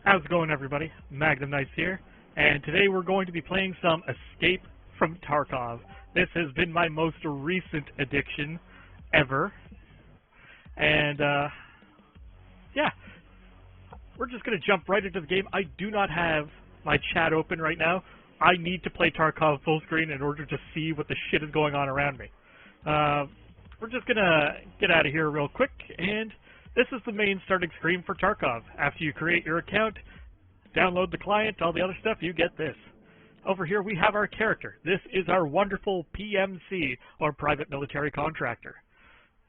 How's it going, everybody? Magnum Knights here, and today we're going to be playing some Escape from Tarkov. This has been my most recent addiction ever, and yeah, we're just going to jump right into the game. I do not have my chat open right now. I need to play Tarkov full screen in order to see what the shit is going on around me. We're just going to get out of here real quick, and this is the main starting screen for Tarkov. After you create your account, download the client, all the other stuff, you get this. Over here we have our character. This is our wonderful PMC, or Private Military Contractor.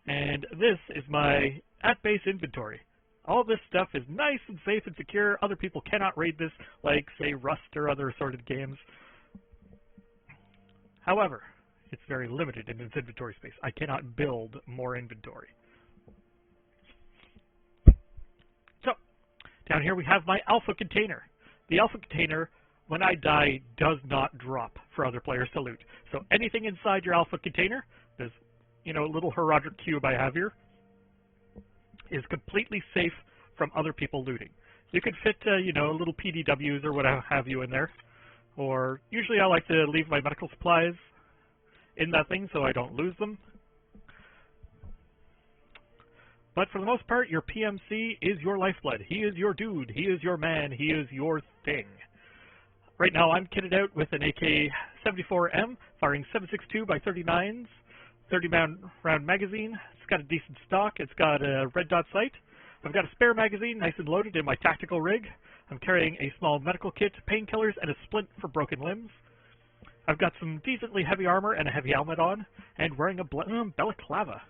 And this is my at-base inventory. All this stuff is nice and safe and secure. Other people cannot raid this like, say, Rust or other assorted games. However, it's very limited in its inventory space. I cannot build more inventory. Down here we have my alpha container. The alpha container, when I die, does not drop for other players to loot. So anything inside your alpha container, this little heraldic cube I have here, is completely safe from other people looting. You can fit, little PDWs or what have you in there. Or usually I like to leave my medical supplies in that thing so I don't lose them. But for the most part, your PMC is your lifeblood. He is your dude. He is your man. He is your thing. Right now, I'm kitted out with an AK-74M, firing 7.62 by 39s, 30-round magazine. It's got a decent stock. It's got a red dot sight. I've got a spare magazine, nice and loaded in my tactical rig. I'm carrying a small medical kit, painkillers, and a splint for broken limbs. I've got some decently heavy armor and a heavy helmet on, and wearing a balaclava.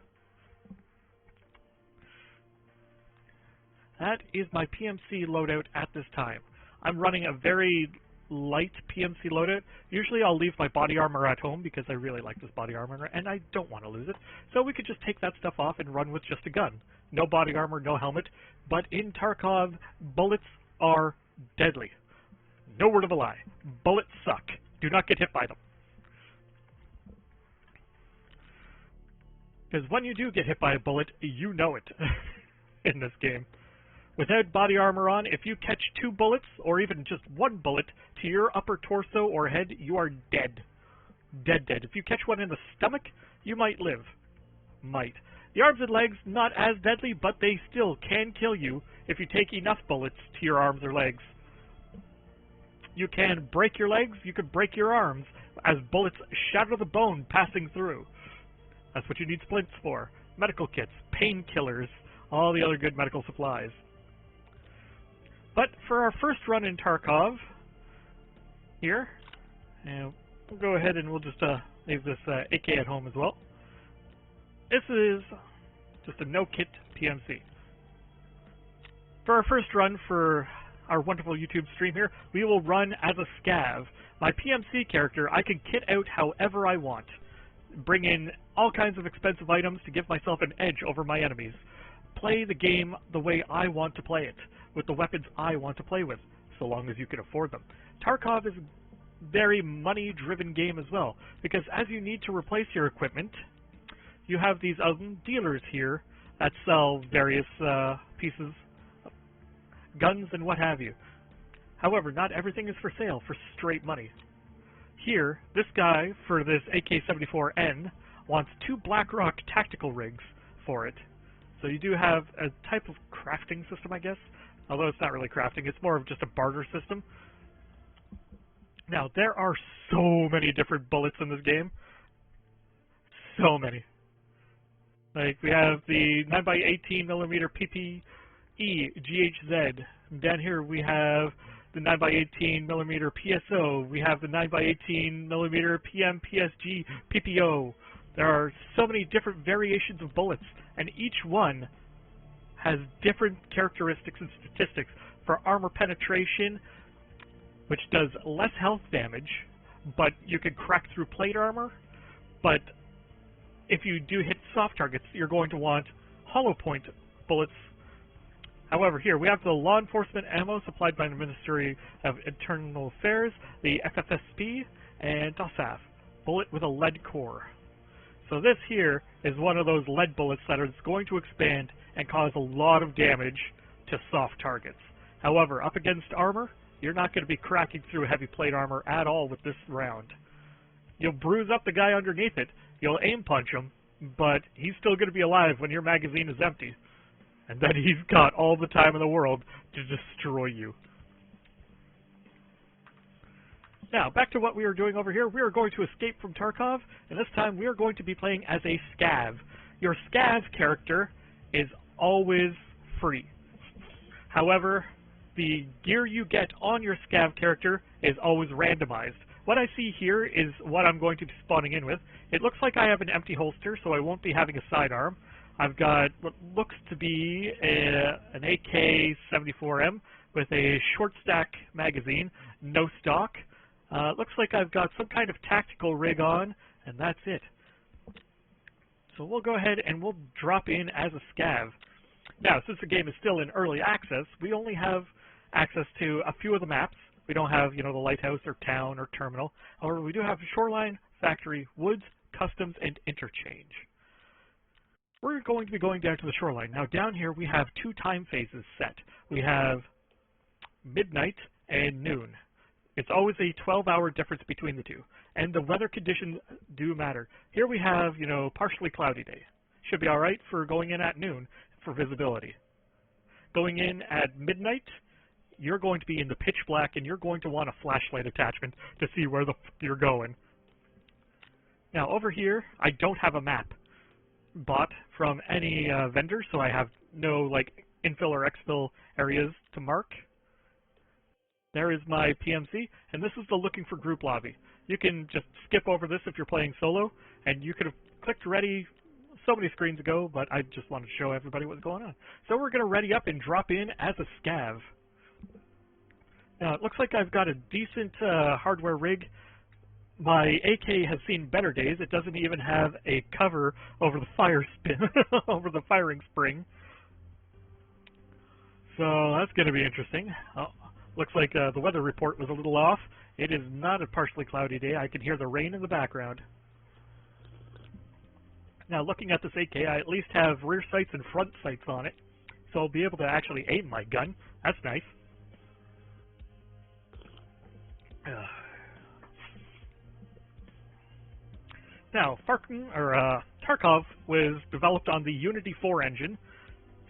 That is my PMC loadout at this time. I'm running a very light PMC loadout. Usually I'll leave my body armor at home because I really like this body armor and I don't want to lose it. So we could just take that stuff off and run with just a gun. No body armor, no helmet. But in Tarkov, bullets are deadly. No word of a lie. Bullets suck. Do not get hit by them. Because when you do get hit by a bullet, you know it in this game. Without body armor on, if you catch 2 bullets, or even just 1 bullet, to your upper torso or head, you are dead. Dead. If you catch one in the stomach, you might live. Might. The arms and legs, not as deadly, but they still can kill you if you take enough bullets to your arms or legs. You can break your legs, you can break your arms, as bullets shatter the bone passing through. That's what you need splints for. Medical kits, painkillers, all the other good medical supplies. But for our first run in Tarkov, here, and we'll go ahead and we'll just leave this AK at home as well. This is just a no-kit PMC. For our first run for our wonderful YouTube stream here, we will run as a scav. My PMC character, I can kit out however I want. Bring in all kinds of expensive items to give myself an edge over my enemies. Play the game the way I want to play it, with the weapons I want to play with, so long as you can afford them. Tarkov is a very money-driven game as well, because as you need to replace your equipment, you have these dealers here that sell various pieces, guns and what have you. However, not everything is for sale for straight money. Here, this guy, for this AK-74N, wants 2 BlackRock tactical rigs for it. So you do have a type of crafting system, I guess. Although it's not really crafting, it's more of just a barter system. Now, there are so many different bullets in this game. So many. Like, we have the 9x18mm PPE GHZ. Down here we have the 9x18mm PSO. We have the 9x18mm PM PSG PPO. There are so many different variations of bullets, and each one has different characteristics and statistics. For armor penetration, which does less health damage, but you can crack through plate armor. But if you do hit soft targets, you're going to want hollow point bullets. However, here we have the law enforcement ammo supplied by the Ministry of Internal Affairs, the FFSP, and TOSAF, bullet with a lead core. So this here is one of those lead bullets that is going to expand and cause a lot of damage to soft targets. However, up against armor, you're not going to be cracking through heavy plate armor at all with this round. You'll bruise up the guy underneath it, you'll aim punch him, but he's still going to be alive when your magazine is empty. And then he's got all the time in the world to destroy you. Now, back to what we are doing over here. We are going to escape from Tarkov, and this time we are going to be playing as a scav. Your scav character is always free. However, the gear you get on your scav character is always randomized. What I see here is what I'm going to be spawning in with. It looks like I have an empty holster, so I won't be having a sidearm. I've got what looks to be an AK-74M with a short stack magazine, no stock. Looks like I've got some kind of tactical rig on, and that's it. So we'll go ahead and we'll drop in as a scav. Now, since the game is still in early access, we only have access to a few of the maps. We don't have, the lighthouse or town or terminal. However, we do have shoreline, factory, woods, customs, and interchange. We're going to be going down to the shoreline. Now, down here we have two time phases set. We have midnight and noon. It's always a 12-hour difference between the two. And the weather conditions do matter. Here we have, partially cloudy day. Should be all right for going in at noon for visibility. Going in at midnight, you're going to be in the pitch black, and you're going to want a flashlight attachment to see where you're going. Now, over here, I don't have a map bought from any vendor, so I have no, infill or exfil areas to mark. There is my PMC, and this is the looking for group lobby. You can just skip over this if you're playing solo, and you could have clicked ready so many screens ago, but I just wanted to show everybody what's going on. So we're going to ready up and drop in as a scav. Now, it looks like I've got a decent hardware rig. My AK has seen better days. It doesn't even have a cover over the fire spin, over the firing spring. So that's going to be interesting. Oh, looks like the weather report was a little off. It is not a partially cloudy day. I can hear the rain in the background. Now, looking at this AK, I at least have rear sights and front sights on it, so I'll be able to actually aim my gun. That's nice. Now, Tarkov was developed on the Unity 4 engine,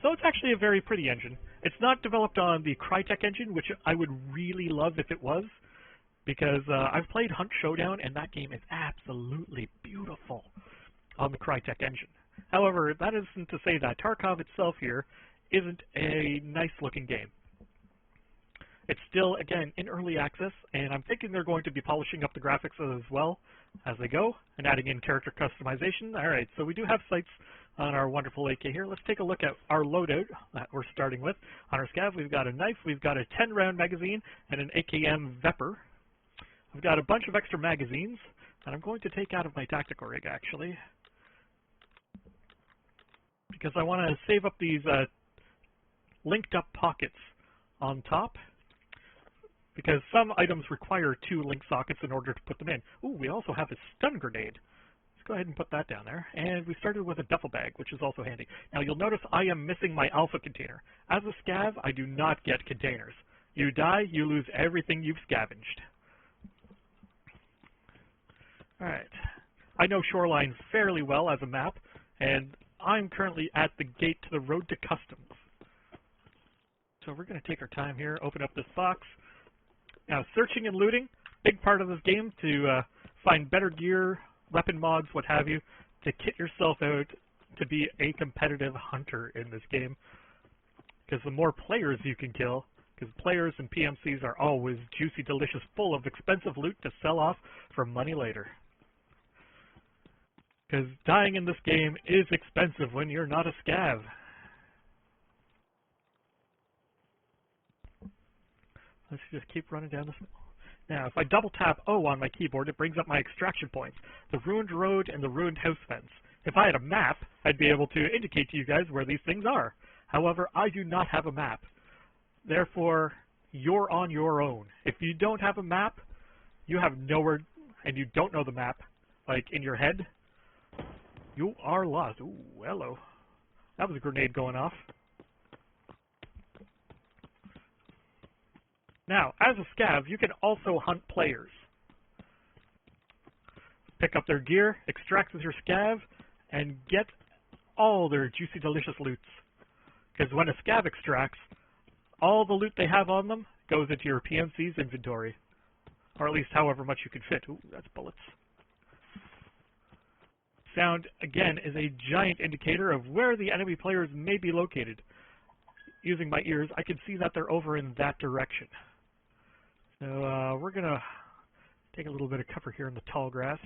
so it's actually a very pretty engine. It's not developed on the Crytek engine, which I would really love if it was, because I've played Hunt Showdown, and that game is absolutely beautiful on the Crytek engine. However, that isn't to say that Tarkov itself here isn't a nice-looking game. It's still, again, in early access, and I'm thinking they're going to be polishing up the graphics as well as they go, and adding in character customization. Alright, so we do have sights on our wonderful AK here. Let's take a look at our loadout that we're starting with. On our scav, we've got a knife, we've got a 10-round magazine, and an AKM Vepr. We've got a bunch of extra magazines, and I'm going to take out of my tactical rig, actually, because I want to save up these linked-up pockets on top, because some items require 2 link sockets in order to put them in. Ooh, we also have a stun grenade. Let's go ahead and put that down there. And we started with a duffel bag, which is also handy. Now, you'll notice I am missing my alpha container. As a scav, I do not get containers. You die, you lose everything you've scavenged. Alright. I know Shoreline fairly well as a map, and I'm currently at the gate to the road to customs. So we're going to take our time here, open up this box. Now, searching and looting, big part of this game to find better gear, weapon mods, what have you, to kit yourself out to be a competitive hunter in this game. Because the more players you can kill, because players and PMCs are always juicy, delicious, full of expensive loot to sell off for money later. Because dying in this game is expensive when you're not a scav. Let's just keep running down this. Now, if I double tap O on my keyboard, it brings up my extraction points, the ruined road and the ruined house fence. If I had a map, I'd be able to indicate to you guys where these things are. However, I do not have a map. Therefore, you're on your own. If you don't have a map, you have nowhere, and you don't know the map, like in your head, you are lost. Ooh, hello. That was a grenade going off. Now, as a scav, you can also hunt players. Pick up their gear, extract with your scav, and get all their juicy, delicious loots. Because when a scav extracts, all the loot they have on them goes into your PMC's inventory. Or at least however much you can fit. Ooh, that's bullets. Sound, again, is a giant indicator of where the enemy players may be located. Using my ears, I can see that they're over in that direction. So we're going to take a little bit of cover here in the tall grass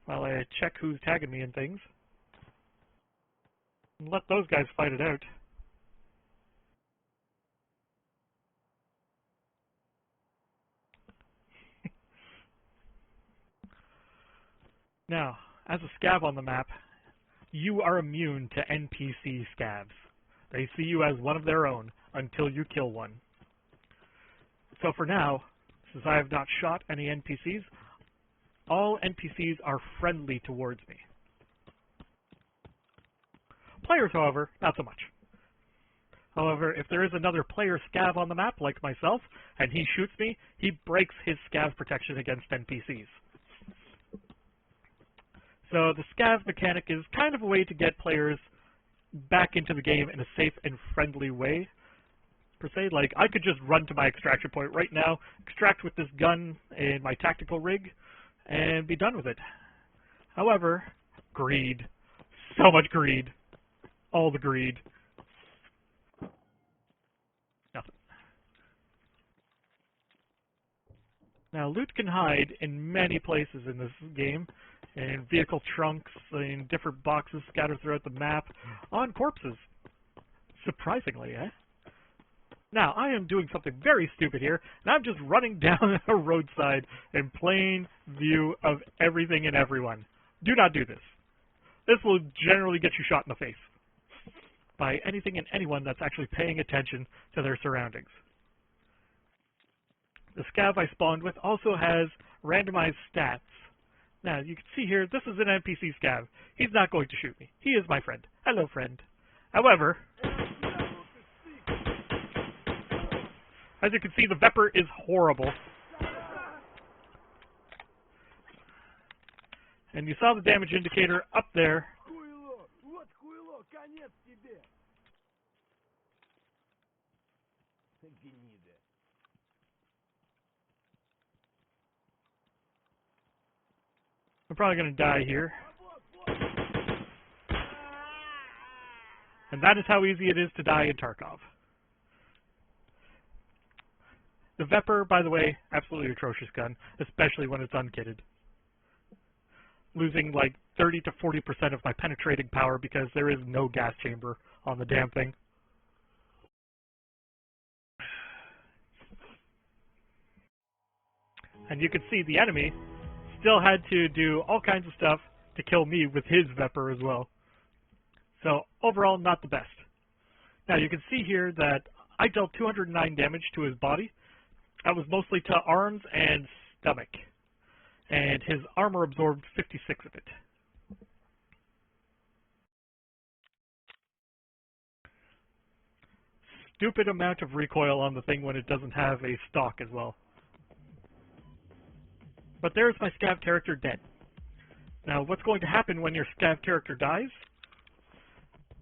while I check who's tagging me and things. And let those guys fight it out. Now, as a scav on the map, you are immune to NPC scavs. They see you as one of their own until you kill one. So for now, since I have not shot any NPCs, all NPCs are friendly towards me. Players, however, not so much. However, if there is another player scav on the map, like myself, and he shoots me, he breaks his scav protection against NPCs. So the scav mechanic is kind of a way to get players back into the game in a safe and friendly way. Per se, like, I could just run to my extraction point right now, extract with this gun in my tactical rig, and be done with it. However, greed. So much greed. All the greed. Nothing. Now, loot can hide in many places in this game. In vehicle trunks, in different boxes scattered throughout the map, on corpses. Surprisingly, eh? Now, I am doing something very stupid here, and I'm just running down a roadside in plain view of everything and everyone. Do not do this. This will generally get you shot in the face by anything and anyone that's actually paying attention to their surroundings. The scav I spawned with also has randomized stats. Now, you can see here, this is an NPC scav. He's not going to shoot me. He is my friend. Hello, friend. However, as you can see, the Vepr is horrible. And you saw the damage indicator up there. I'm probably going to die here. And that is how easy it is to die in Tarkov. The Vepr, by the way, absolutely atrocious gun, especially when it's unkitted. Losing like 30 to 40% of my penetrating power because there is no gas chamber on the damn thing. And you can see the enemy still had to do all kinds of stuff to kill me with his Vepr as well. So overall, not the best. Now you can see here that I dealt 209 damage to his body. That was mostly to arms and stomach. And his armor absorbed 56 of it. Stupid amount of recoil on the thing when it doesn't have a stock as well. But there's my scav character dead. Now, what's going to happen when your scav character dies?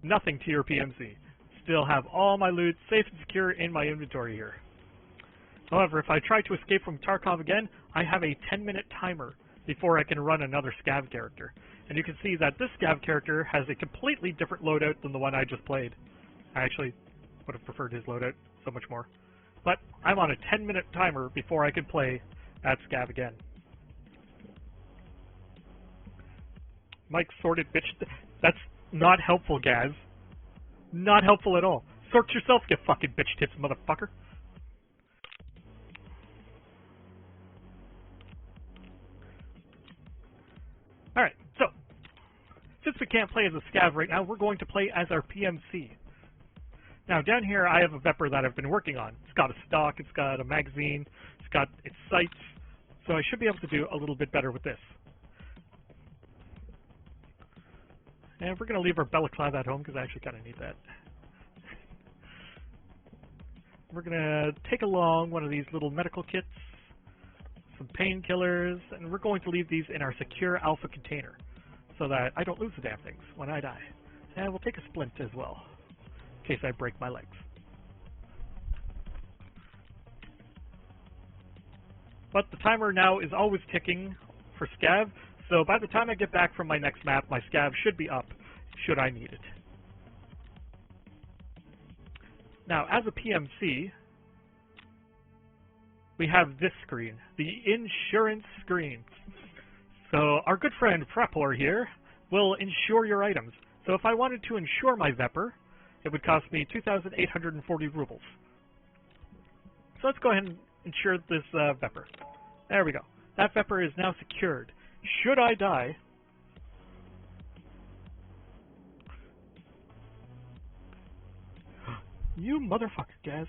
Nothing to your PMC. Still have all my loot safe and secure in my inventory here. However, if I try to escape from Tarkov again, I have a 10-minute timer before I can run another scav character. And you can see that this scav character has a completely different loadout than the one I just played. I actually would have preferred his loadout so much more. But I'm on a 10-minute timer before I can play that scav again. Mike sorted bitch. That's not helpful, Gaz. Not helpful at all. Sort yourself, you fucking bitch tits, motherfucker. Alright, so, since we can't play as a scav right now, we're going to play as our PMC. Now, down here, I have a Vepr that I've been working on. It's got a stock, it's got a magazine, it's got its sights, so I should be able to do a little bit better with this. And we're going to leave our balaclava at home, because I actually kind of need that. we're gonna take along one of these little medical kits, some painkillers, and we're going to leave these in our secure alpha container so that I don't lose the damn things when I die. And we'll take a splint as well, in case I break my legs. But the timer now is always ticking for scav, so by the time I get back from my next map, my scav should be up, should I need it. Now, as a PMC, we have this screen, the insurance screen. So our good friend Prepor here will insure your items. So if I wanted to insure my Vepr, it would cost me 2,840 rubles. So let's go ahead and insure this Vepr. There we go. That Vepr is now secured. Should I die, you motherfucker, Gaz.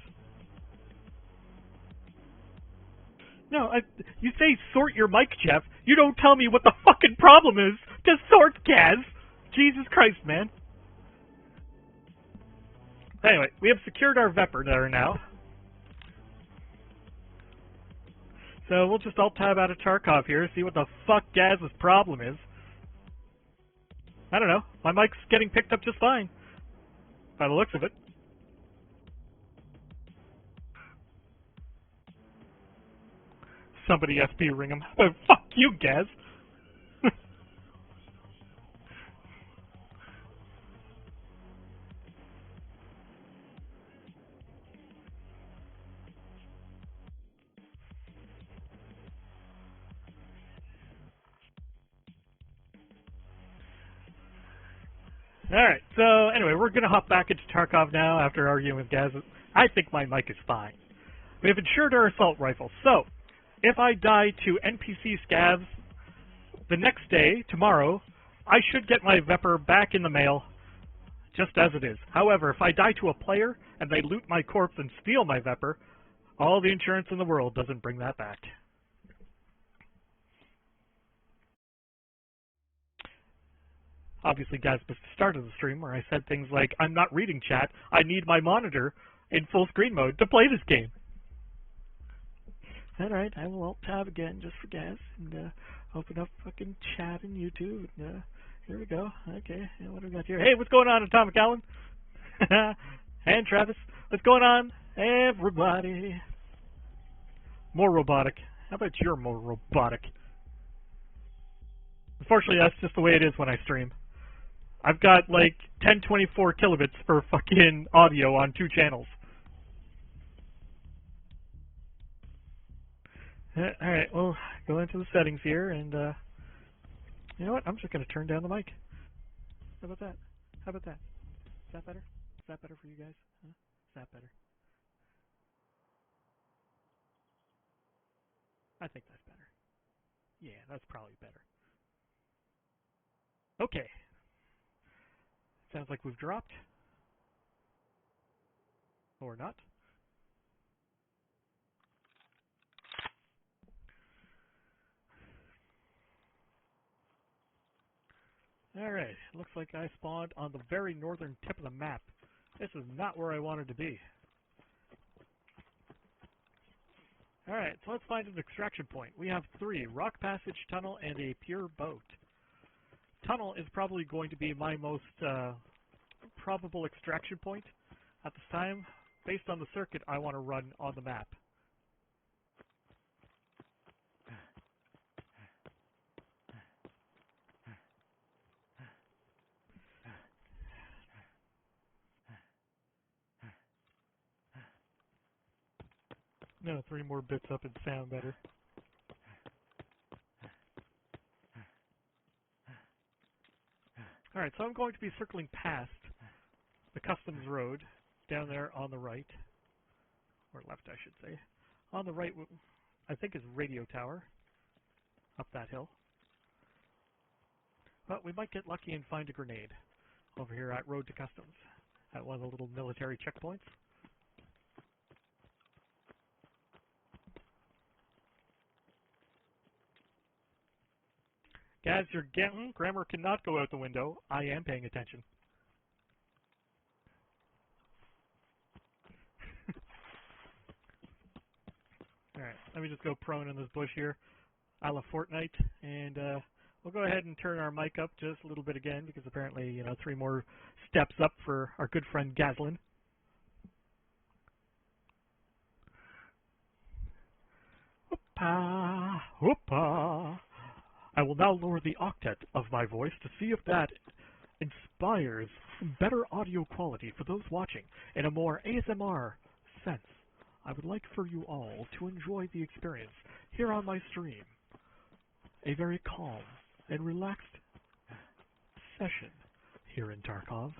No, you say sort your mic, Jeff. You don't tell me what the fucking problem is to sort, Gaz. Jesus Christ, man. Anyway, we have secured our Vepr there now. So we'll just alt-tab out of Tarkov here, see what the fuck Gaz's problem is. I don't know. My mic's getting picked up just fine, by the looks of it. Somebody SP ring him. Oh, fuck you, Gaz. Alright, so anyway, we're gonna hop back into Tarkov now after arguing with Gaz. I think my mic is fine. We have insured our assault rifle, so if I die to NPC scavs the next day, tomorrow, I should get my Vepr back in the mail, just as it is. However, if I die to a player and they loot my corpse and steal my Vepr, all the insurance in the world doesn't bring that back. Obviously, guys, missed the start of the stream where I said things like, I'm not reading chat, I need my monitor in full screen mode to play this game. Alright, I will alt-tab again just for Gaz and open up fucking chat in YouTube. And, here we go. Okay, what do we got here? Hey, what's going on, Atomic Allen? And Travis, what's going on? Everybody. More robotic. How about you're more robotic? Unfortunately, that's just the way it is when I stream. I've got like 1024 kilobits for fucking audio on 2 channels. Alright, well, go into the settings here and, you know what? I'm just going to turn down the mic. How about that? How about that? Is that better? Is that better for you guys? Huh? Is that better? I think that's better. Yeah, that's probably better. Okay. Sounds like we've dropped. Or not. Alright, looks like I spawned on the very northern tip of the map. This is not where I wanted to be. Alright, so let's find an extraction point. We have 3, rock passage, tunnel, and a pure boat. Tunnel is probably going to be my most probable extraction point at this time, based on the circuit I want to run on the map. No, 3 more bits up and sound better. Alright, so I'm going to be circling past the customs road down there on the right, or left I should say. On the right, I think is radio tower, up that hill. But we might get lucky and find a grenade over here at Road to Customs, at one of the little military checkpoints. Guys, your grammar cannot go out the window. I am paying attention. Alright, let me just go prone in this bush here, a la Fortnite, and we'll go ahead and turn our mic up just a little bit again, because apparently, 3 more steps up for our good friend Gaslin. Whoopah, whoopah. I will now lower the octet of my voice to see if that inspires better audio quality for those watching in a more ASMR sense. I would like for you all to enjoy the experience here on my stream. A very calm and relaxed session here in Tarkov.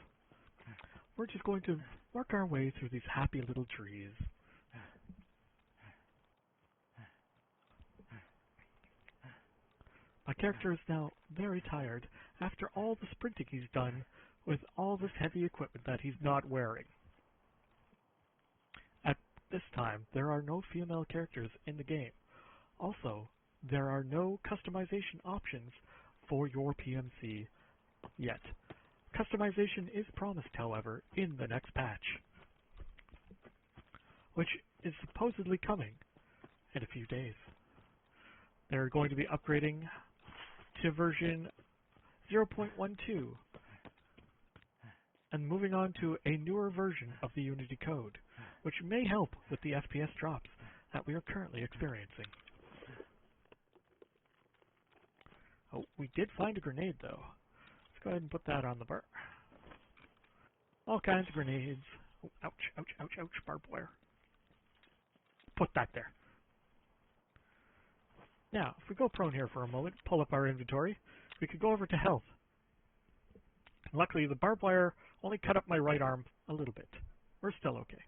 We're just going to work our way through these happy little trees. My character is now very tired after all the sprinting he's done with all this heavy equipment that he's not wearing. At this time, there are no female characters in the game. Also, there are no customization options for your PMC yet. Customization is promised, however, in the next patch, which is supposedly coming in a few days. They're going to be upgrading to version 0.12 and moving on to a newer version of the Unity code, which may help with the FPS drops that we are currently experiencing. Oh, we did find a grenade, though. Let's go ahead and put that on the bar. All kinds of grenades. Oh, ouch, ouch, ouch, ouch, barbed wire. Put that there. Now, if we go prone here for a moment, pull up our inventory, we could go over to health. Luckily, the barbed wire only cut up my right arm a little bit. We're still okay.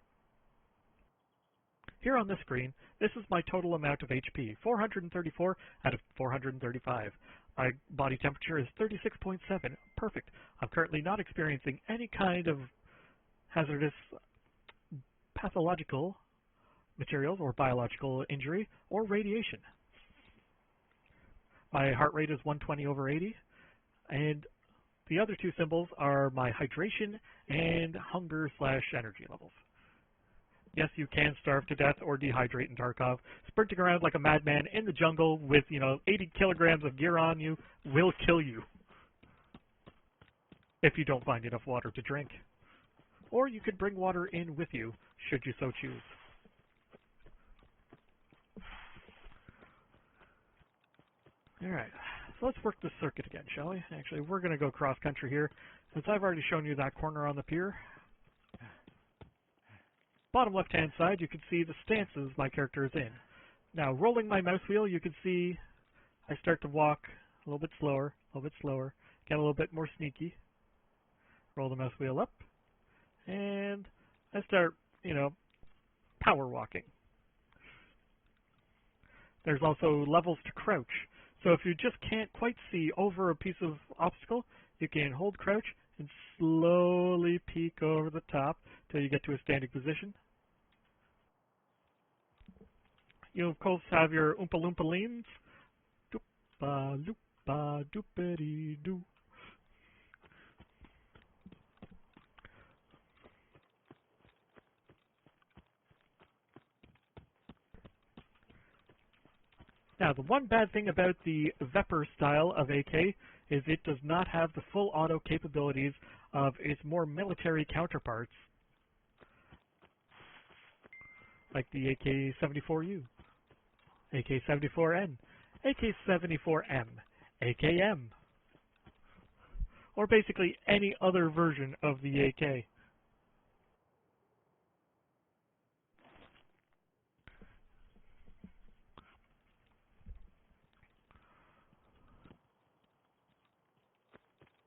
Here on this screen, this is my total amount of HP, 434 out of 435. My body temperature is 36.7. Perfect. I'm currently not experiencing any kind of hazardous pathological materials or biological injury or radiation. My heart rate is 120/80, and the other two symbols are my hydration and hunger/energy levels. Yes, you can starve to death or dehydrate in Tarkov. Sprinting around like a madman in the jungle with, 80 kilograms of gear on you will kill you if you don't find enough water to drink. Or you could bring water in with you, should you so choose. Alright, so let's work this circuit again, shall we? Actually, we're going to go cross-country here, since I've already shown you that corner on the pier. Bottom left-hand side, you can see the stances my character is in. Now, rolling my mouse wheel, you can see I start to walk a little bit slower, get a little bit more sneaky. Roll the mouse wheel up, and I start, power walking. There's also levels to crouch. So if you just can't quite see over a piece of obstacle, you can hold crouch and slowly peek over the top till you get to a standing position. You, of course, have your Oompa Loompa leans. Doopa loopa doopity doo. Now, the one bad thing about the Vepr style of AK is it does not have the full auto capabilities of its more military counterparts, like the AK-74U, AK-74N, AK-74M, AKM, or basically any other version of the AK.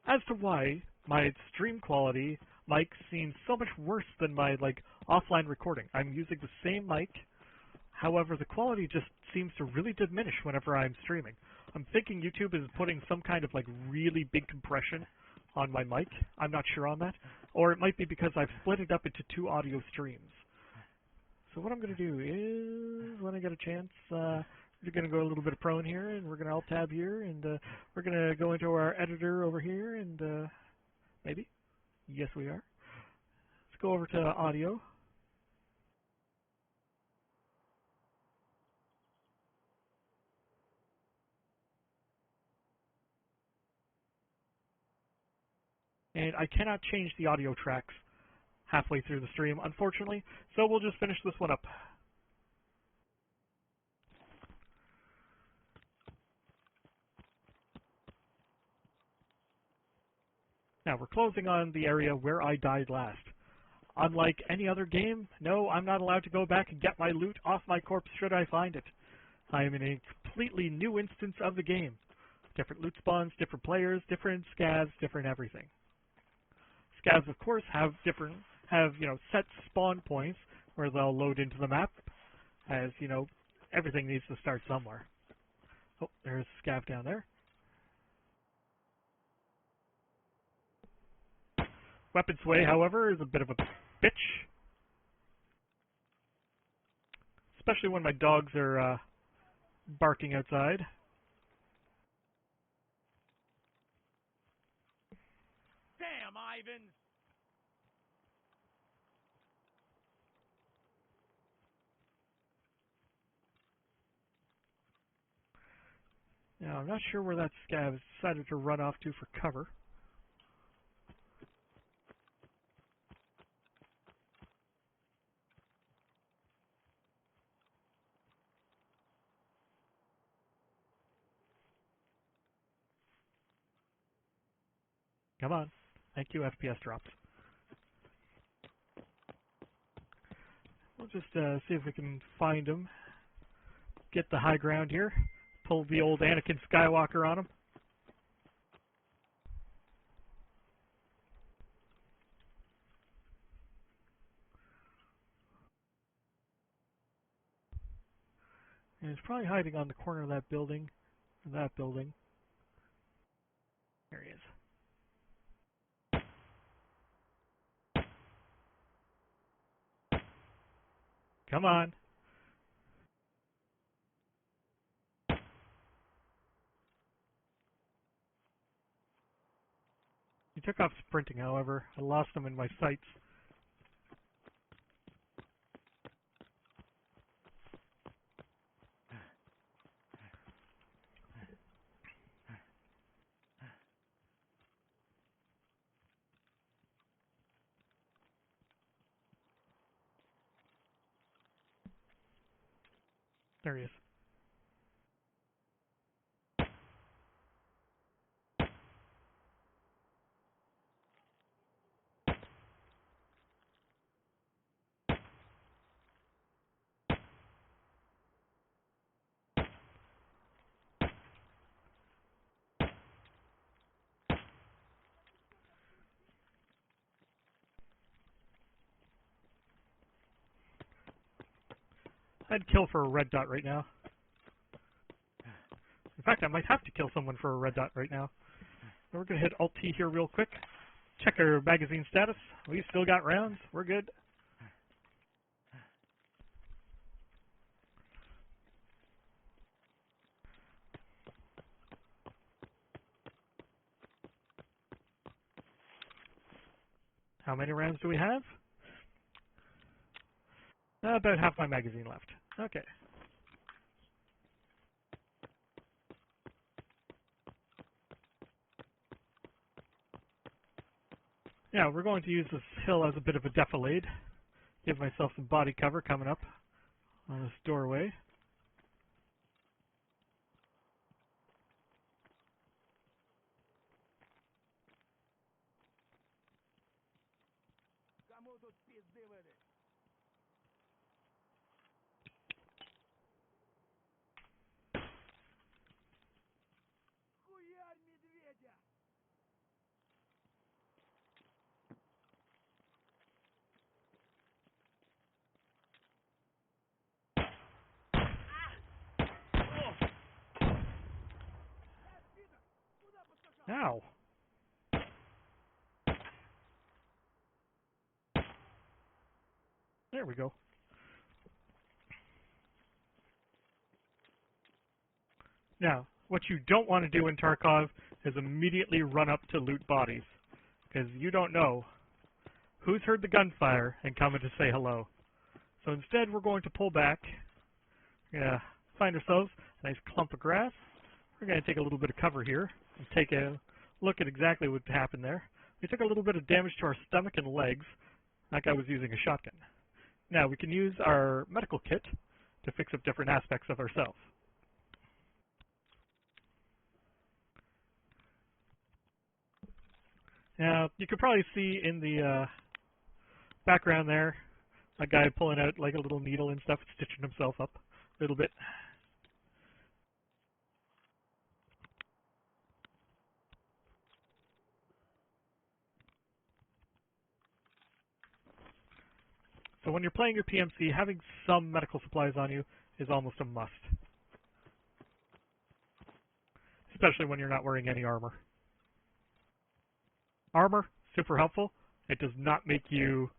As to why my stream quality mic seems so much worse than my offline recording. I'm using the same mic, however the quality just seems to really diminish whenever I'm streaming. I'm thinking YouTube is putting some kind of really big compression on my mic. I'm not sure on that. Or it might be because I've split it up into 2 audio streams. So what I'm going to do is, when I get a chance, we're going to go a little bit of prone here, and we're going to Alt-Tab here, and we're going to go into our editor over here, and maybe? Yes, we are. Let's go over to audio. And I cannot change the audio tracks halfway through the stream, unfortunately, so we'll just finish this one up. Now, we're closing on the area where I died last. Unlike any other game, no, I'm not allowed to go back and get my loot off my corpse should I find it. I am in a completely new instance of the game. Different loot spawns, different players, different scavs, different everything. Scavs, of course, have set spawn points where they'll load into the map, as, everything needs to start somewhere. Oh, there's a scav down there. Weapon sway, however, is a bit of a bitch. Especially when my dogs are barking outside. Damn, Ivan! Now, I'm not sure where that scav has decided to run off to for cover. Come on. Thank you, FPS drops. We'll just see if we can find him. Get the high ground here. Pull the old Anakin Skywalker on him. And he's probably hiding on the corner of that building. Or that building. There he is. Come on. He took off sprinting, however. I lost him in my sights. There he is. I'd kill for a red dot right now. In fact, I might have to kill someone for a red dot right now. So we're going to hit Alt-T here real quick. Check our magazine status. We've still got rounds. We're good. How many rounds do we have? About half my magazine left. Okay. Yeah, we're going to use this hill as a bit of a defilade. Give myself some body cover coming up on this doorway. Ow. There we go. Now, what you don't want to do in Tarkov is immediately run up to loot bodies, because you don't know who's heard the gunfire and coming to say hello. So instead, we're going to pull back. We're going to find ourselves a nice clump of grass. We're going to take a little bit of cover here and take a look at exactly what happened there. We took a little bit of damage to our stomach and legs. That guy was using a shotgun. Now we can use our medical kit to fix up different aspects of ourselves. Now, you can probably see in the background there, a guy pulling out like a little needle and stuff, stitching himself up a little bit. So when you're playing your PMC, having some medical supplies on you is almost a must. Especially when you're not wearing any armor. Armor, super helpful. It does not make you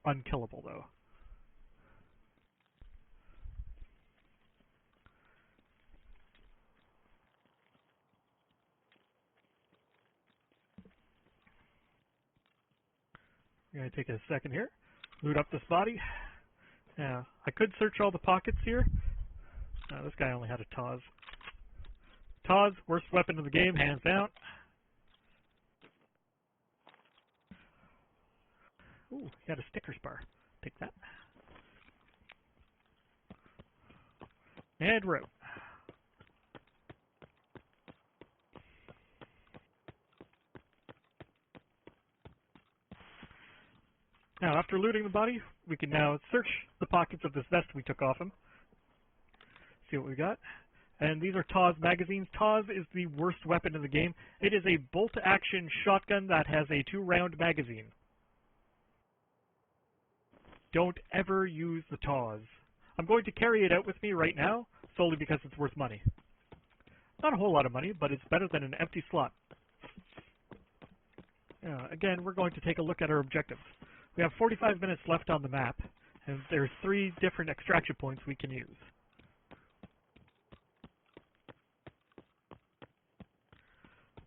unkillable, though. I'm going to take a second here, loot up this body. Now, I could search all the pockets here. This guy only had a Taz. Taz, worst weapon in the game, hands down. Ooh, he had a Snickers bar. Take that. And we're out. Now, after looting the body, we can now search the pockets of this vest we took off him. See what we got. And these are Taz magazines. Taz is the worst weapon in the game. It is a bolt-action shotgun that has a 2-round magazine. Don't ever use the Taz. I'm going to carry it out with me right now, solely because it's worth money. Not a whole lot of money, but it's better than an empty slot. Again, we're going to take a look at our objectives. We have 45 minutes left on the map, and there's 3 different extraction points we can use.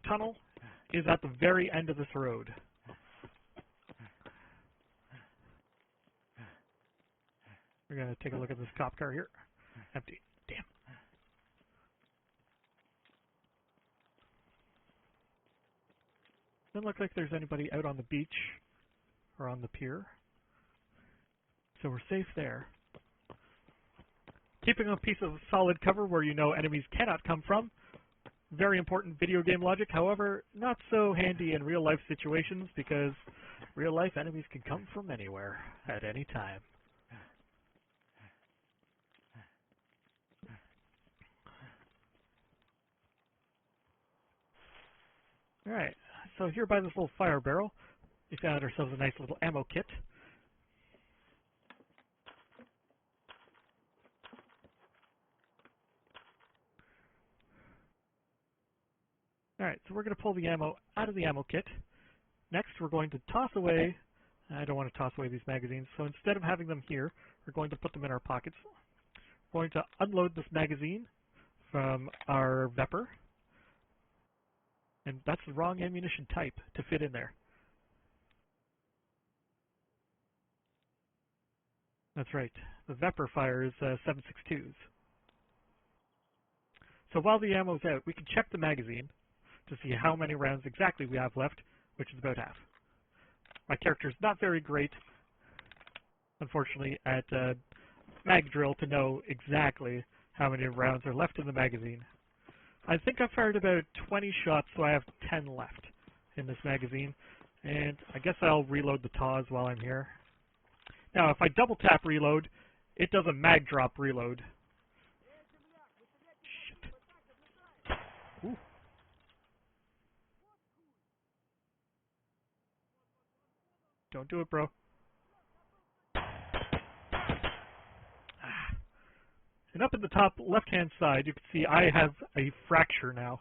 Tunnel is at the very end of this road. We're going to take a look at this cop car here. Empty. Damn. Doesn't look like there's anybody out on the beach or on the pier. So we're safe there. Keeping a piece of solid cover where you know enemies cannot come from. Very important video game logic, however, not so handy in real life situations because real life enemies can come from anywhere at any time. Alright, so here by this little fire barrel, we found ourselves a nice little ammo kit. Alright, so we're going to pull the ammo out of the ammo kit. Next, we're going to toss away, I don't want to toss away these magazines, so instead of having them here, we're going to put them in our pockets. We're going to unload this magazine from our Vepr. And that's the wrong ammunition type to fit in there. That's right. The Vepr fires 7.62s. So while the ammo's out, we can check the magazine to see how many rounds exactly we have left, which is about half. My character's not very great, unfortunately, at mag drill to know exactly how many rounds are left in the magazine. I think I've fired about 20 shots, so I have 10 left in this magazine. And I guess I'll reload the Taz while I'm here. Now, if I double tap reload, it does a mag drop reload. Shit. Ooh. Don't do it, bro. And up in the top left-hand side, you can see I have a fracture now.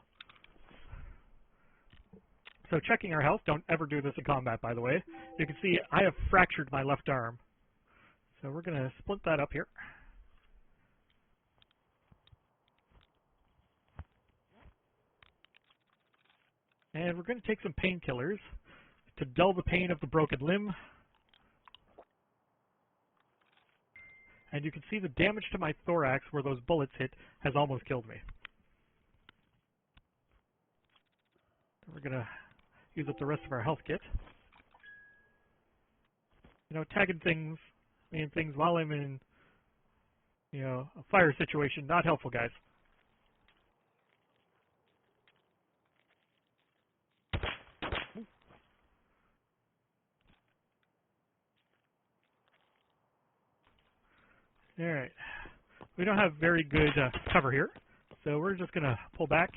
So checking our health, don't ever do this in combat, by the way. You can see I have fractured my left arm. So we're going to split that up here. And we're going to take some painkillers to dull the pain of the broken limb. And you can see the damage to my thorax where those bullets hit has almost killed me. We're going to use up the rest of our health kit. You know, tagging things, meaning things while I'm in, you know, a fire situation, not helpful, guys. Alright. We don't have very good cover here, so we're just going to pull back.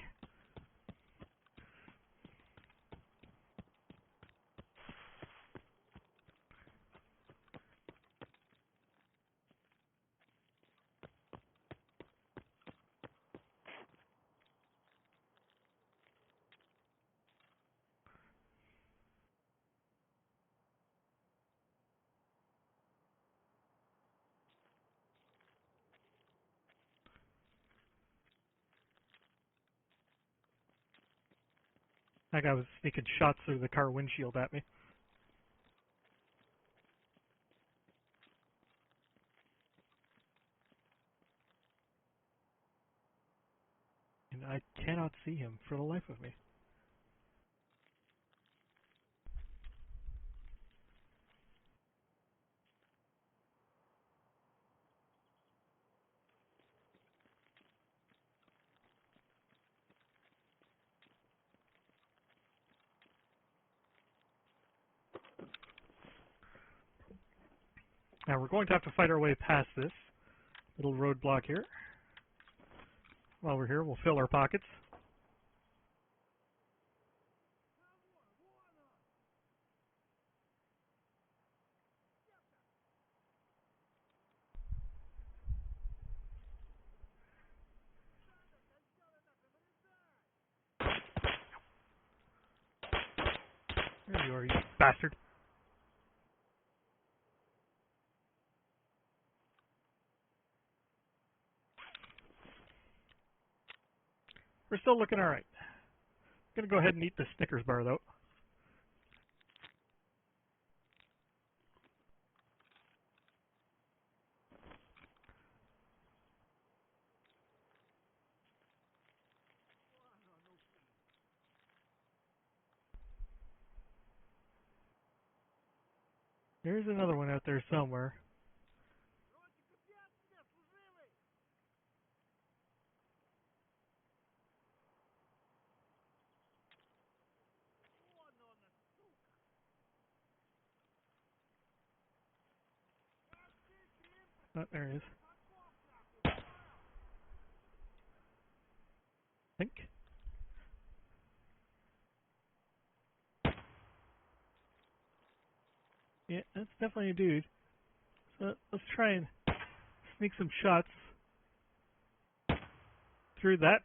That guy was sneaking shots through the car windshield at me. And I cannot see him for the life of me. Now we're going to have to fight our way past this little roadblock here. While we're here, we'll fill our pockets. There you are, you bastard. We're still looking alright. Gonna go ahead and eat the Snickers bar, though. There's another one out there somewhere. Oh, there he is. I think. Yeah, that's definitely a dude. So let's try and sneak some shots through that.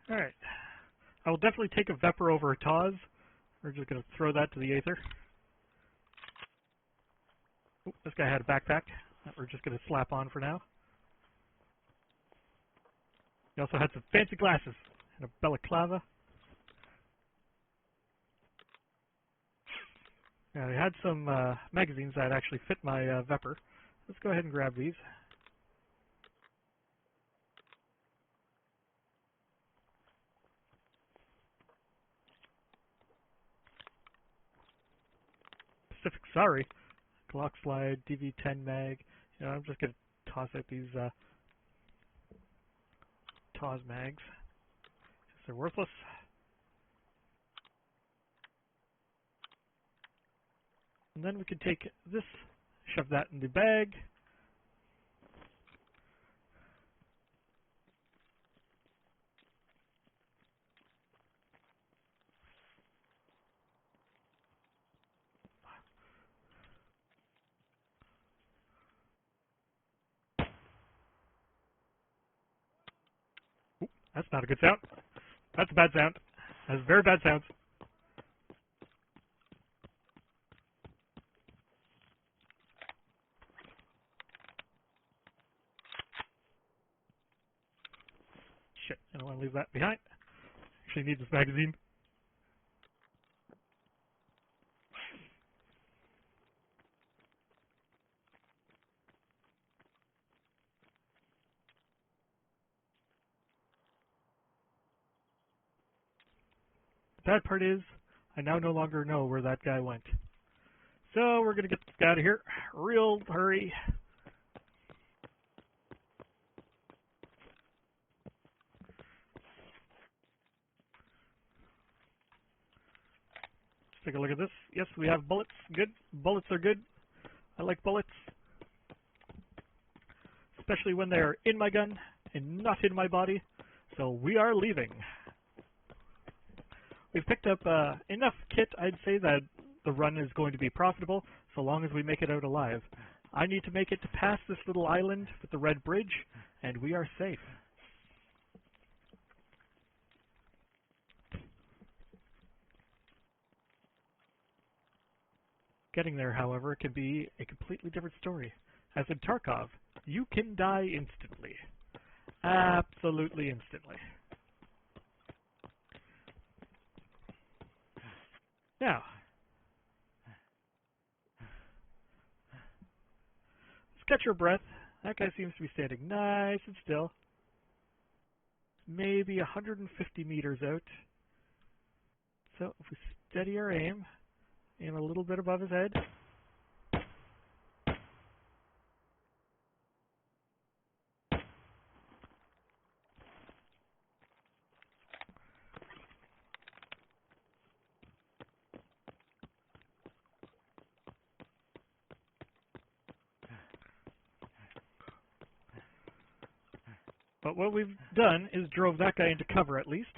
Alright. I will definitely take a Vepr over a Taz. We're just going to throw that to the Aether. Oh, this guy had a backpack that we're just going to slap on for now. He also had some fancy glasses and a balaclava. Now, he had some magazines that actually fit my Vepr. Let's go ahead and grab these. Pacific, sorry. Glock slide, DV-10 mag. You know, I'm just going to toss out these Taz mags. They're worthless. And then we can take this, shove that in the bag. Ooh, that's not a good sound. That's a bad sound. That's a very bad sound. I don't want to leave that behind. Actually need this magazine. The bad part is, I now no longer know where that guy went. So we're gonna get this guy out of here. Real hurry. Let's take a look at this. Yes, we have bullets. Good. Bullets are good. I like bullets. Especially when they're in my gun and not in my body. So we are leaving. We've picked up enough kit, I'd say, that the run is going to be profitable, so long as we make it out alive. I need to make it to pass this little island with the red bridge, and we are safe. Getting there, however, can be a completely different story. As in Tarkov, you can die instantly. Absolutely instantly. Now, just catch your breath. That guy seems to be standing nice and still. Maybe 150 meters out. So if we steady our aim a little bit above his head. But what we've done is drove that guy into cover at least.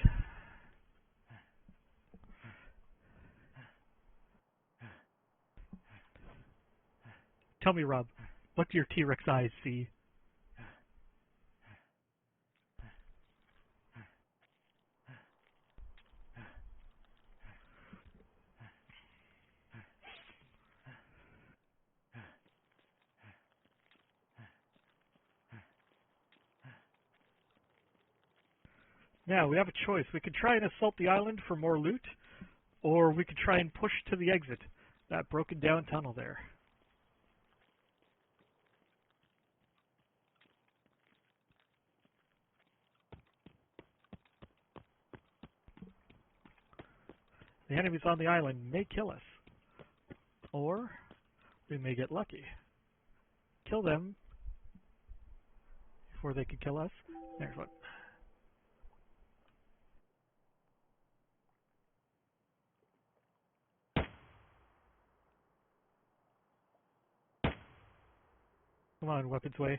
Tell me, Rob, what do your T-Rex eyes see? Now, we have a choice. We could try and assault the island for more loot, or we could try and push to the exit, that broken down tunnel there. The enemies on the island may kill us, or we may get lucky. Kill them before they can kill us. There's one. Come on, weapons way.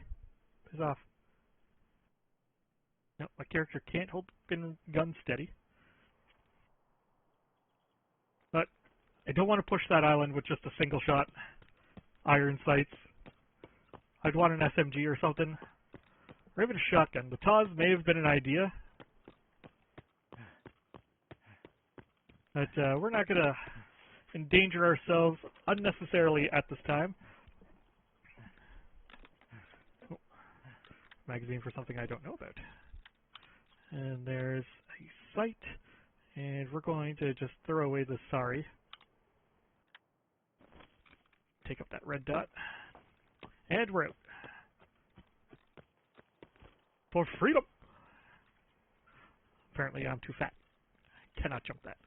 Piss off. No, my character can't hold the gun steady. But I don't want to push that island with just a single shot. Iron sights. I'd want an SMG or something. Or even a shotgun. The Taz may have been an idea. But we're not going to endanger ourselves unnecessarily at this time. Oh, magazine for something I don't know about. And there's a sight. And we're going to just throw away the sorry. Take up that red dot. And we're out. For freedom! Apparently I'm too fat. I cannot jump that.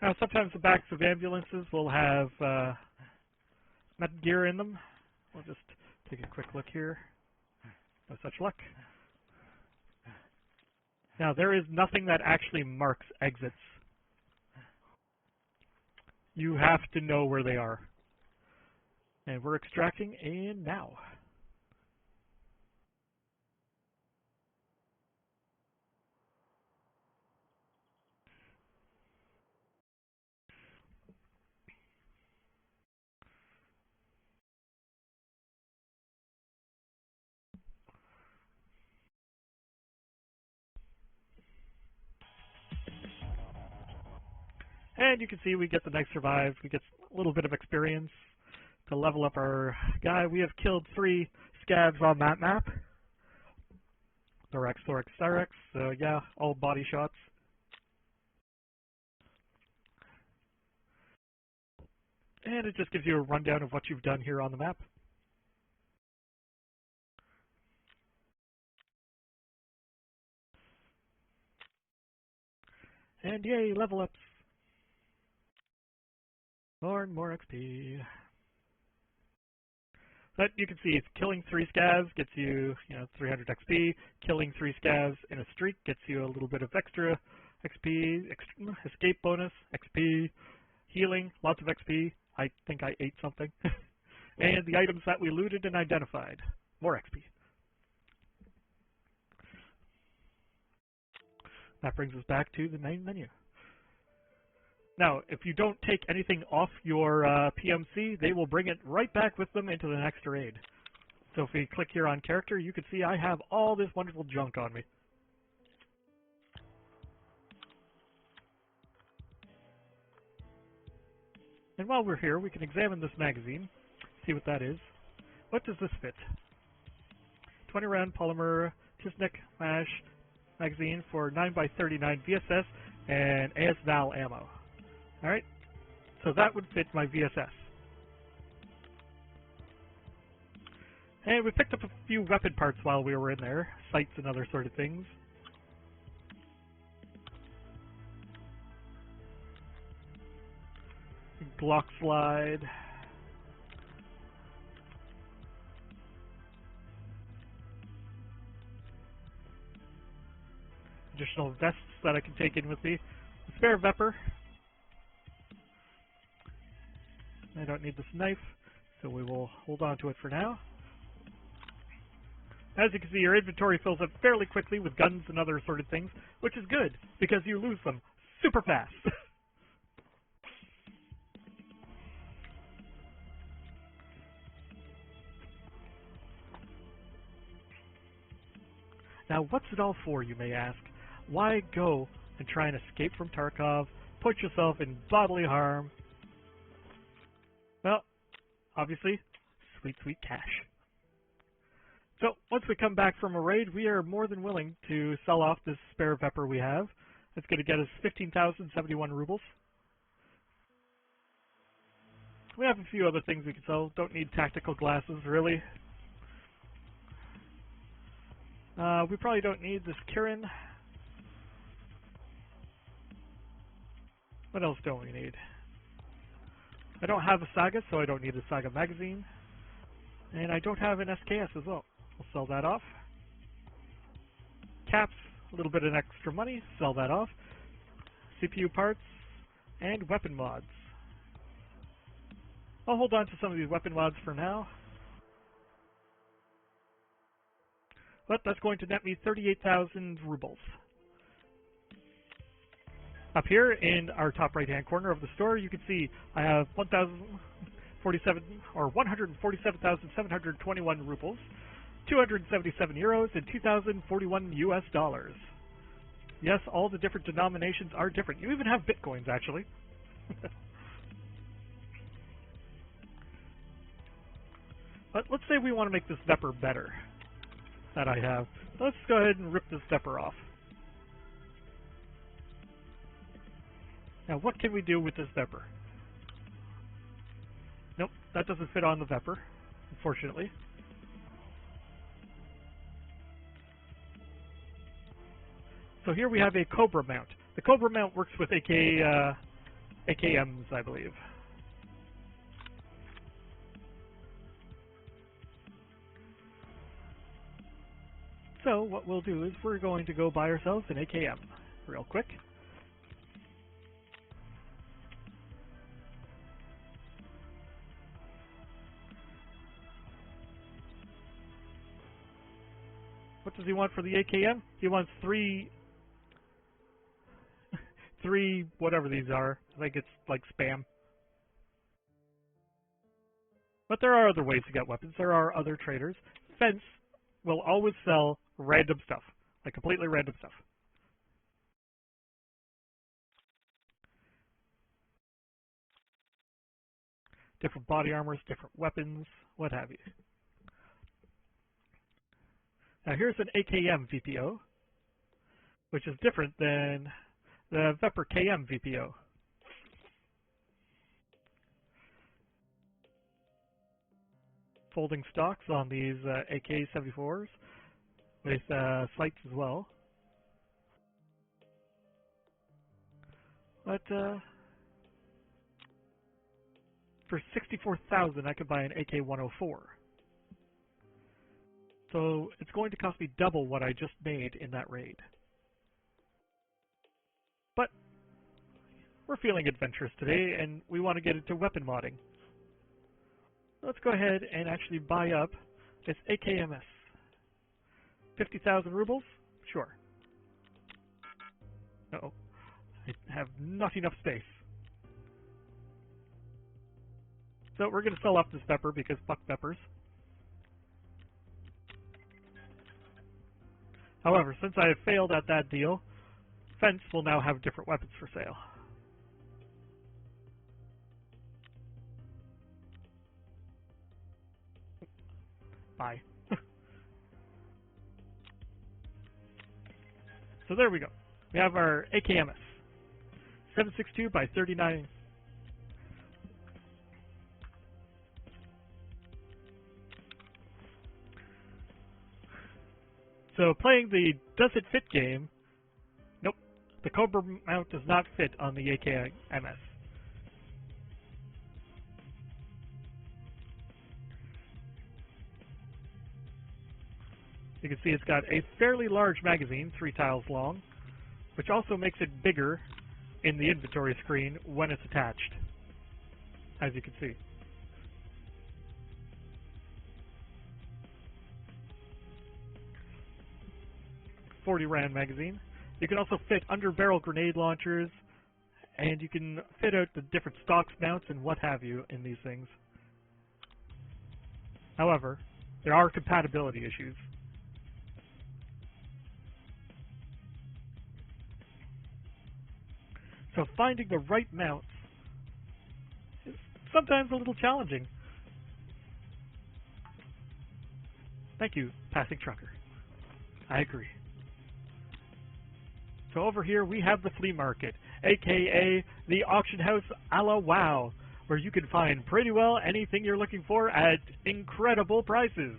Now, sometimes the backs of ambulances will have metal gear in them. We'll just take a quick look here. No such luck. Now, there is nothing that actually marks exits. You have to know where they are. And we're extracting in now. And you can see we get the nice survive. We get a little bit of experience to level up our guy. We have killed 3 scavs on that map. Thorax, thorax, thorax. So yeah, all body shots. And it just gives you a rundown of what you've done here on the map. And yay, level ups. More and more XP. But you can see it's killing 3 scavs gets you, 300 XP. Killing 3 scavs in a streak gets you a little bit of extra XP, escape bonus, XP, healing, lots of XP. I think I ate something. And the items that we looted and identified, more XP. That brings us back to the main menu. Now, if you don't take anything off your PMC, they will bring it right back with them into the next raid. So if we click here on character, you can see I have all this wonderful junk on me. And while we're here, we can examine this magazine, see what that is. What does this fit? 20 round polymer Tisnik MASH magazine for 9x39 VSS and AS Val ammo. Alright, so that would fit my VSS. And we picked up a few weapon parts while we were in there, sights and other sort of things. Glock slide. Additional vests that I can take in with me. A spare Vepper. I don't need this knife, so we will hold on to it for now. As you can see, your inventory fills up fairly quickly with guns and other sort of things, which is good, because you lose them super fast. Now, what's it all for, you may ask? Why go and try and escape from Tarkov, put yourself in bodily harm? Well, obviously, sweet, sweet cash. So, once we come back from a raid, we are more than willing to sell off this spare Vepper we have. It's going to get us 15,071 rubles. We have a few other things we can sell. Don't need tactical glasses, really. We probably don't need this Kirin. What else don't we need? I don't have a Saga, so I don't need a Saga magazine. And I don't have an SKS as well. We'll sell that off. Caps, a little bit of extra money, sell that off. CPU parts, and weapon mods. I'll hold on to some of these weapon mods for now. But that's going to net me 38,000 rubles. Up here in our top right-hand corner of the store, you can see I have 147,721 rubles, 277 euros, and 2,041 US dollars. Yes, all the different denominations are different. You even have bitcoins, actually. But let's say we want to make this Vepper better that I have. Let's go ahead and rip this Vepper off. Now, what can we do with this Vepper? Nope, that doesn't fit on the Vepper, unfortunately. So here we have a Cobra mount. The Cobra mount works with AKMs, I believe. So what we'll do is we're going to go buy ourselves an AKM real quick. What does he want for the AKM? He wants three whatever these are. I think it's like spam. But there are other ways to get weapons. There are other traders. Fence will always sell random stuff, like completely random stuff. different body armors, different weapons, what have you. Now here's an AKM VPO, which is different than the Vepr KM VPO. Folding stocks on these AK-74s with sights as well. But for 64,000, I could buy an AK-104. So it's going to cost me double what I just made in that raid. But we're feeling adventurous today, and we want to get into weapon modding. Let's go ahead and actually buy up this AKMS. 50,000 rubles? Sure. Uh-oh. I have not enough space. So we're going to sell off this pepper because fuck peppers. However, since I have failed at that deal, Fence will now have different weapons for sale. Bye. So there we go. We have our AKMS. 762 by 39. So playing the Does It Fit game, nope, the Cobra mount does not fit on the AKMS. You can see it's got a fairly large magazine, 3 tiles long, which also makes it bigger in the inventory screen when it's attached, as you can see. .40 round magazine. You can also fit under-barrel grenade launchers, and you can fit out the different stocks, mounts, and what have you in these things. However, there are compatibility issues. So finding the right mounts is sometimes a little challenging. Thank you, passing trucker. I agree. So over here we have the flea market, aka the auction house a la WoW, where you can find pretty well anything you're looking for at incredible prices.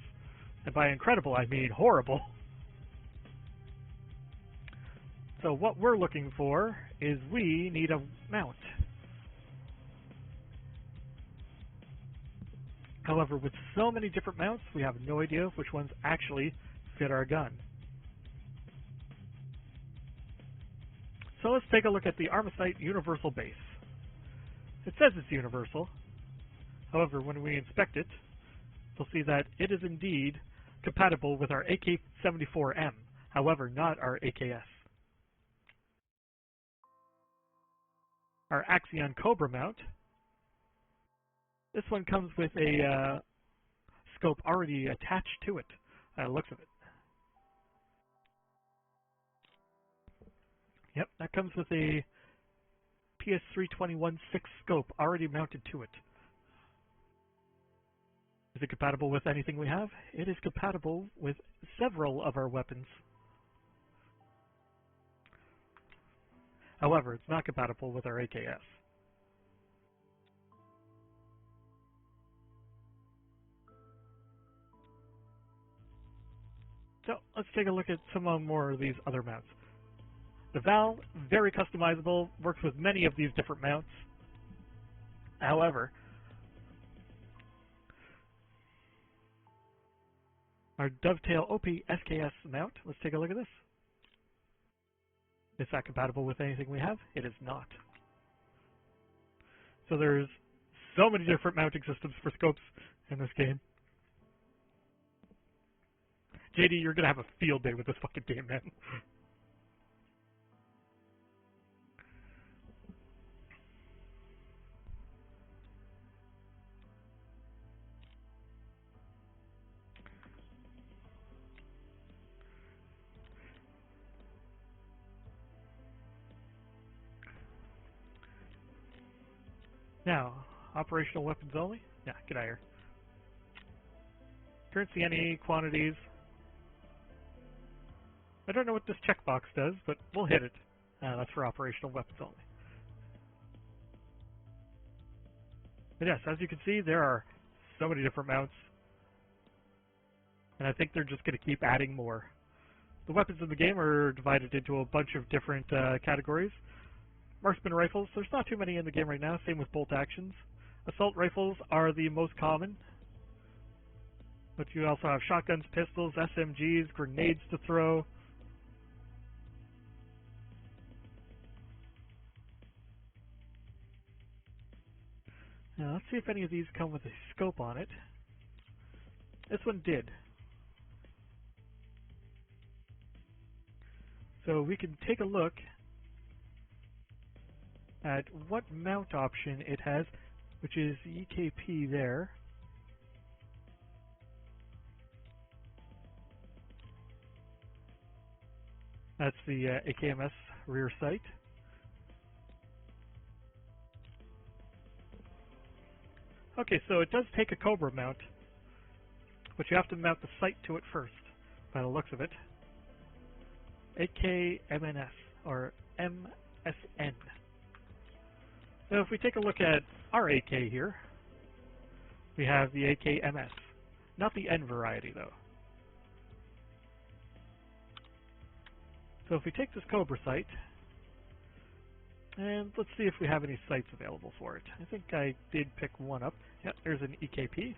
And by incredible, I mean horrible. So what we're looking for is we need a mount. However, with so many different mounts, we have no idea which ones actually fit our gun. So let's take a look at the Armacite Universal Base. It says it's universal. However, when we inspect it, we'll see that it is indeed compatible with our AK-74M, however, not our AKS. Our Axion Cobra mount. This one comes with a scope already attached to it, looks of it. Yep, that comes with a PS321-6 scope already mounted to it. Is it compatible with anything we have? It is compatible with several of our weapons. However, it's not compatible with our AKS. So let's take a look at some more of these other mounts. The Val, very customizable, works with many of these different mounts. However, our Dovetail OP SKS mount, let's take a look at this. Is that compatible with anything we have? It is not. So there's so many different mounting systems for scopes in this game. JD, you're going to have a field day with this fucking game, man. Now, Operational weapons only? Yeah, get out of here. Currency any quantities. I don't know what this checkbox does, but we'll hit it. That's for operational weapons only. But yes, as you can see, there are so many different mounts. And I think they're just going to keep adding more. The weapons in the game are divided into a bunch of different categories. Marksman rifles, there's not too many in the game right now, same with bolt actions. Assault rifles are the most common. But you also have shotguns, pistols, SMGs, grenades to throw. Now let's see if any of these come with a scope on it. This one did. So we can take a look at what mount option it has, which is EKP there. That's the AKMS rear sight. Okay, so it does take a Cobra mount, but you have to mount the sight to it first, by the looks of it. AKMNS, or MSN. So if we take a look at our AK here, we have the AKMS. Not the N variety, though. So if we take this Cobra sight, and let's see if we have any sights available for it. I think I did pick one up. Yep, there's an EKP.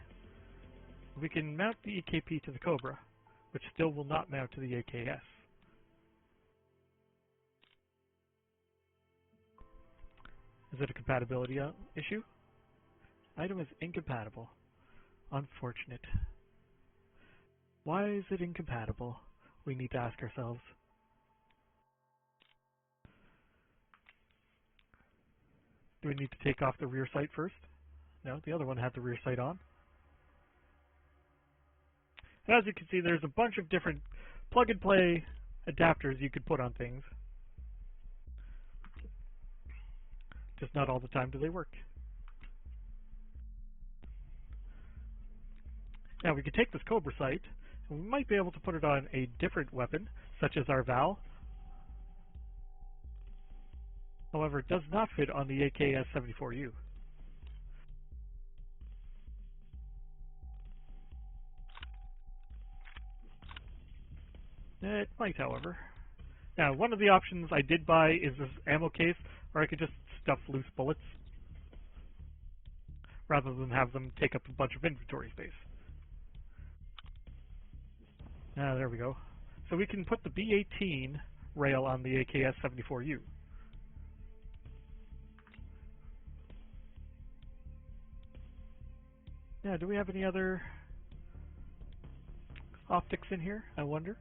We can mount the EKP to the Cobra, which still will not mount to the AKS. Is it a compatibility issue? Item is incompatible. Unfortunate. Why is it incompatible? We need to ask ourselves. Do we need to take off the rear sight first? No, the other one had the rear sight on. And as you can see, there's a bunch of different plug-and-play adapters you could put on things. Just not all the time do they work. Now we could take this Cobra sight, and we might be able to put it on a different weapon, such as our Val. However, it does not fit on the AKS-74U. It might, however. Now, one of the options I did buy is this ammo case, where I could just stuff loose bullets, rather than have them take up a bunch of inventory space. There we go. So we can put the B-18 rail on the AKS-74U. Now, do we have any other optics in here, I wonder?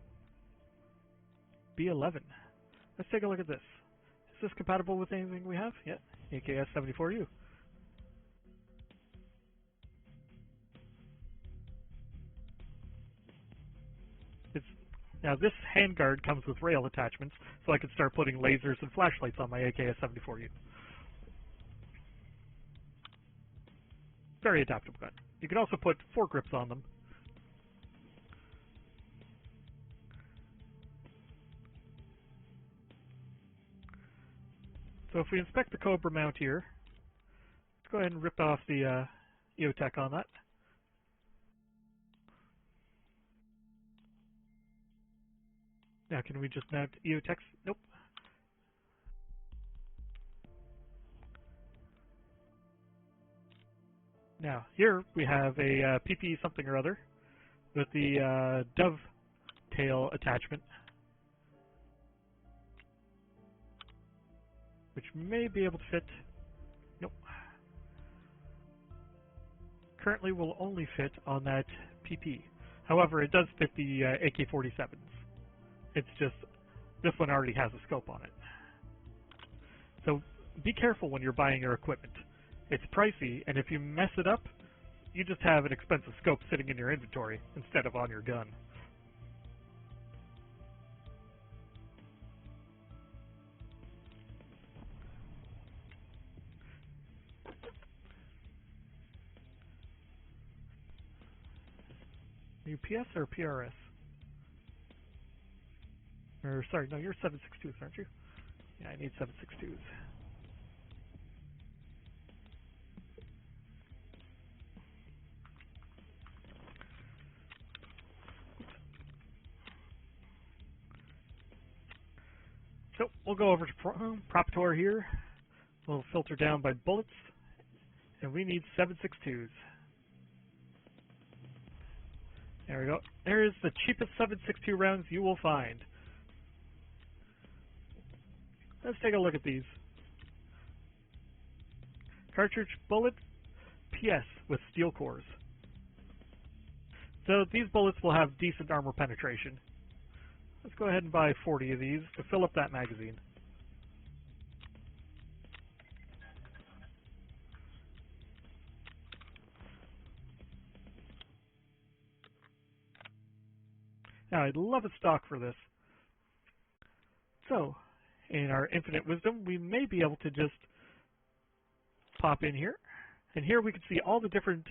B11. Let's take a look at this. Is this compatible with anything we have? Yeah, AKS-74U. Now this handguard comes with rail attachments, so I can start putting lasers and flashlights on my AKS-74U. Very adaptable gun. You can also put foregrips on them. So if we inspect the Cobra mount here, let's go ahead and rip off the EOTech on that. Now can we just mount EOTechs? Nope. Now here we have a PP something or other with the dovetail attachment, which may be able to fit. Nope. Currently will only fit on that PP. However, it does fit the AK-47s. It's just, this one already has a scope on it. So be careful when you're buying your equipment. It's pricey, and if you mess it up, you just have an expensive scope sitting in your inventory instead of on your gun. you PS or PRS? Or, sorry, no, you're 7.62s, aren't you? Yeah, I need 7.62s. So, we'll go over to Propator here. We'll filter down by bullets. And we need 7.62s. There we go. There is the cheapest 7.62 rounds you will find. Let's take a look at these. Cartridge bullet PS with steel cores. So these bullets will have decent armor penetration. Let's go ahead and buy 40 of these to fill up that magazine. Now, I'd love a stock for this. So, in our infinite wisdom, we may be able to just pop in here. And here we can see all the different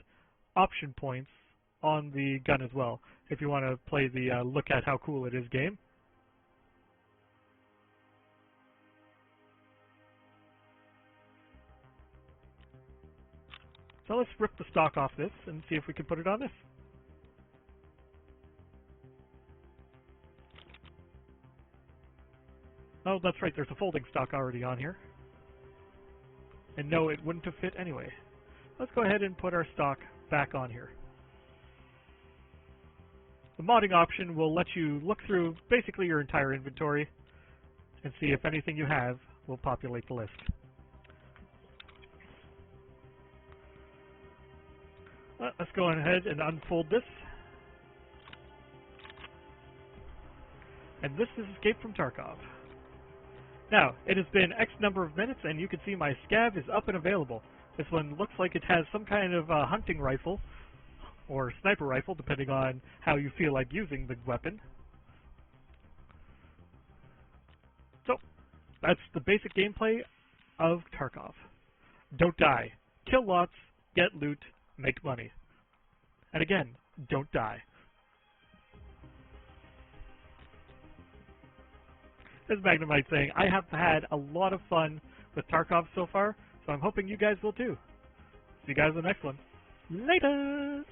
option points on the gun as well, if you want to play the look at how cool it is game. So let's rip the stock off this and see if we can put it on this. Oh, that's right, there's a folding stock already on here. And no, it wouldn't have fit anyway. Let's go ahead and put our stock back on here. The modding option will let you look through basically your entire inventory and see if anything you have will populate the list. Let's go ahead and unfold this. And this is Escape from Tarkov. Now, it has been X number of minutes, and you can see my scav is up and available. This one looks like it has some kind of hunting rifle, or sniper rifle, depending on how you feel like using the weapon. So, that's the basic gameplay of Tarkov. Don't die. Kill lots, get loot, make money. And again, don't die. This is Magnemite saying, I have had a lot of fun with Tarkov so far, so I'm hoping you guys will too. See you guys in the next one. Later!